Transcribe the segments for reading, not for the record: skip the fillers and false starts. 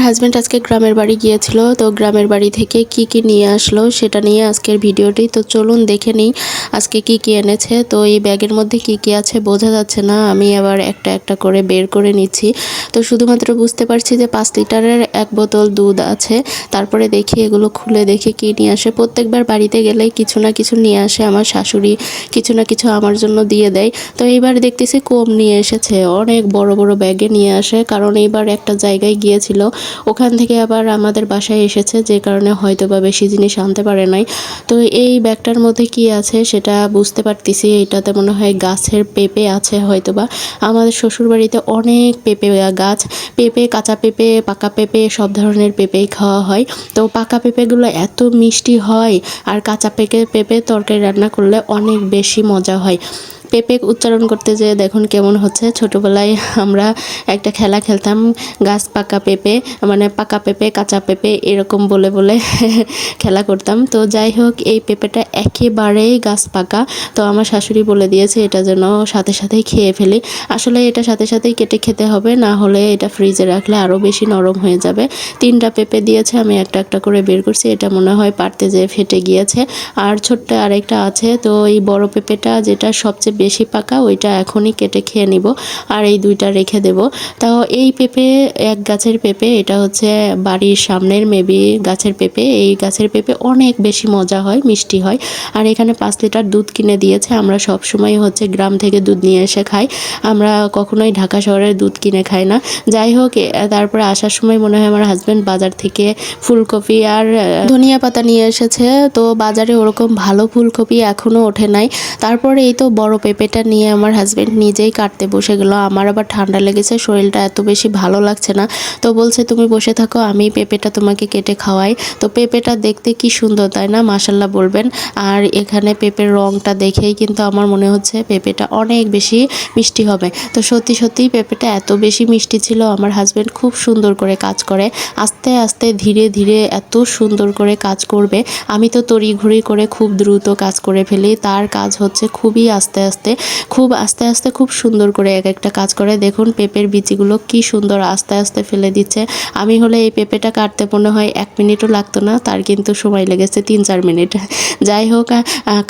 Husband আজকে গ্রামের বাড়ি গিয়েছিল, তো গ্রামের বাড়ি থেকে কি নিয়ে আসলো সেটা নিয়ে আজকের ভিডিওটি। তো চলুন দেখে নিই আজকে কি এনেছে। তো এই ব্যাগের মধ্যে কি আছে বোঝা যাচ্ছে না, আমি আবার একটা একটা করে বের করে নিচ্ছি। তো শুধুমাত্র বুঝতে পারছি যে 5 লিটারের এক বোতল দুধ আছে। তারপরে দেখি এগুলো খুলে দেখি কি নিয়ে আসে। প্রত্যেকবার বাড়িতে গেলেই কিছু না কিছু নিয়ে আসে আমার শাশুড়ি, কিছু না কিছু আমার জন্য দিয়ে দেয়। তো এইবার দেখতেছি কম নিয়ে এসেছে, অনেক বড় বড় ব্যাগে নিয়ে আসে, কারণ এইবার একটা জায়গায় গিয়েছিল, ওখান থেকে আবার আমাদের বাসায় এসেছে, যে কারণে হয়তো বা বেশি জিনিস আনতে পারে নাই। তো এই ব্যাগটার মধ্যে কি আছে সেটা বুঝতে পারতেছি। এটাতে মনে হয় গাছের পেঁপে আছে হয়তো বা। আমাদের শ্বশুরবাড়িতে অনেক পেঁপে গাছ, পেঁপে, কাঁচা পেঁপে, পাকা পেঁপে, সব ধরনের পেঁপেই খাওয়া হয়। তো পাকা পেঁপেগুলো এত মিষ্টি হয়, আর কাঁচা পেঁপে তরকারি রান্না করলে অনেক বেশি মজা হয়। পেঁপে উচ্চারণ করতে যেয়ে দেখুন কেমন হচ্ছে। ছোটোবেলায় আমরা একটা খেলা খেলতাম, গাছ পাকা পেঁপে, মানে পাকা পেঁপে কাঁচা পেঁপে এরকম বলে বলে খেলা করতাম। তো যাই হোক, এই পেঁপেটা একেবারেই গাছ পাকা। তো আমার শাশুড়ি বলে দিয়েছে এটা যেন সাথে সাথেই খেয়ে ফেলি। আসলে এটা সাথে সাথেই কেটে খেতে হবে, না হলে এটা ফ্রিজে রাখলে আরও বেশি নরম হয়ে যাবে। 3টা পেঁপে দিয়েছে, আমি একটা একটা করে বের করছি। এটা মনে হয় পারতে যেয়ে ফেটে গিয়েছে। আর ছোট্ট আরেকটা আছে। তো এই বড় পেঁপেটা যেটা সবচেয়ে বেশি পাকা, ওইটা এখনই কেটে খেয়ে নিব, আর এই 2টা রেখে দেব। তাও এই পেঁপে এক গাছের পেঁপে, এটা হচ্ছে বাড়ির সামনের মেবি গাছের পেঁপে। এই গাছের পেঁপে অনেক বেশি মজা হয়, মিষ্টি হয়। আর এখানে 5 লিটার দুধ কিনে দিয়েছে। আমরা সব সময় হচ্ছে গ্রাম থেকে দুধ নিয়ে এসে খাই, আমরা কখনোই ঢাকা শহরের দুধ কিনে খাই না। যাই হোক, তারপরে আসার সময় মনে হয় আমার হাজব্যান্ড বাজার থেকে ফুলকপি আর ধনিয়া পাতা নিয়ে এসেছে। তো বাজারে ওরকম ভালো ফুলকপি এখনও ওঠে নাই। তারপরে এই তো বড় পেঁপেটা নিয়ে আমার হাজব্যান্ড নিজেই কাটতে বসে গেল। আমার আবার ঠান্ডা লেগেছে, শরীরটা এত বেশি ভালো লাগছে না। তো বলছে তুমি বসে থাকো, আমি পেঁপেটা তোমাকে কেটে খাওয়াই। তো পেঁপেটা দেখতে কি সুন্দর, তাই না? মাশাল্লাহ বলবেন। আর এখানে পেঁপের রংটা দেখেই কিন্তু আমার মনে হচ্ছে পেঁপেটা অনেক বেশি মিষ্টি হবে। তো সত্যি সত্যিই পেঁপেটা এত বেশি মিষ্টি ছিল। আমার হাজব্যান্ড খুব সুন্দর করে কাজ করে, আস্তে আস্তে ধীরে ধীরে এত সুন্দর করে কাজ করবে। আমি তো তড়িঘড়ি করে খুব দ্রুত কাজ করে ফেলি, তার কাজ হচ্ছে খুবই আস্তে আস্তে, খুব আস্তে আস্তে খুব সুন্দর করে এক একটা কাজ করে। দেখুন পেঁপের বিচিগুলো কি সুন্দর আস্তে আস্তে ফেলে দিচ্ছে। আমি হলে এই পেঁপেটা কাটতে মনে হয় 1 মিনিটও লাগতো না, তার কিন্তু সময় লেগেছে 3-4 মিনিট। যাই হোক,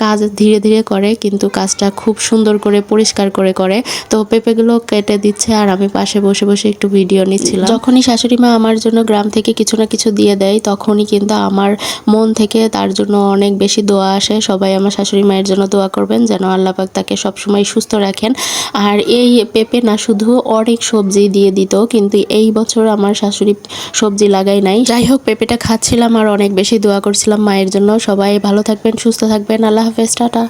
কাজ ধীরে ধীরে করে, কিন্তু কাজটা খুব সুন্দর করে পরিষ্কার করে। তো পেঁপেগুলো কেটে দিচ্ছে, আর আমি পাশে বসে বসে একটু ভিডিও নিচ্ছিলাম। যখনই শাশুড়ি মা আমার জন্য গ্রাম থেকে কিছু না কিছু দিয়ে দেয়, তখনই কিন্তু আমার মন থেকে তার জন্য অনেক বেশি দোয়া আসে। সবাই আমার শাশুড়ি মায়ের জন্য দোয়া করবেন যেন আল্লাহ পাক তাকে সবসময় সুস্থ রাখেন। আর এই পেঁপে না শুধু অনেক সবজি দিয়ে দিত, কিন্তু এই বছর আমার শাশুড়ি সবজি লাগাই নাই। যাই হোক, পেঁপেটা খাচ্ছিলাম আর অনেক বেশি দোয়া করছিলাম মায়ের জন্য। সবাই ভালো থাকবেন, সুস্থ থাকবেন। আল্লাহ হাফেজ, টাটা।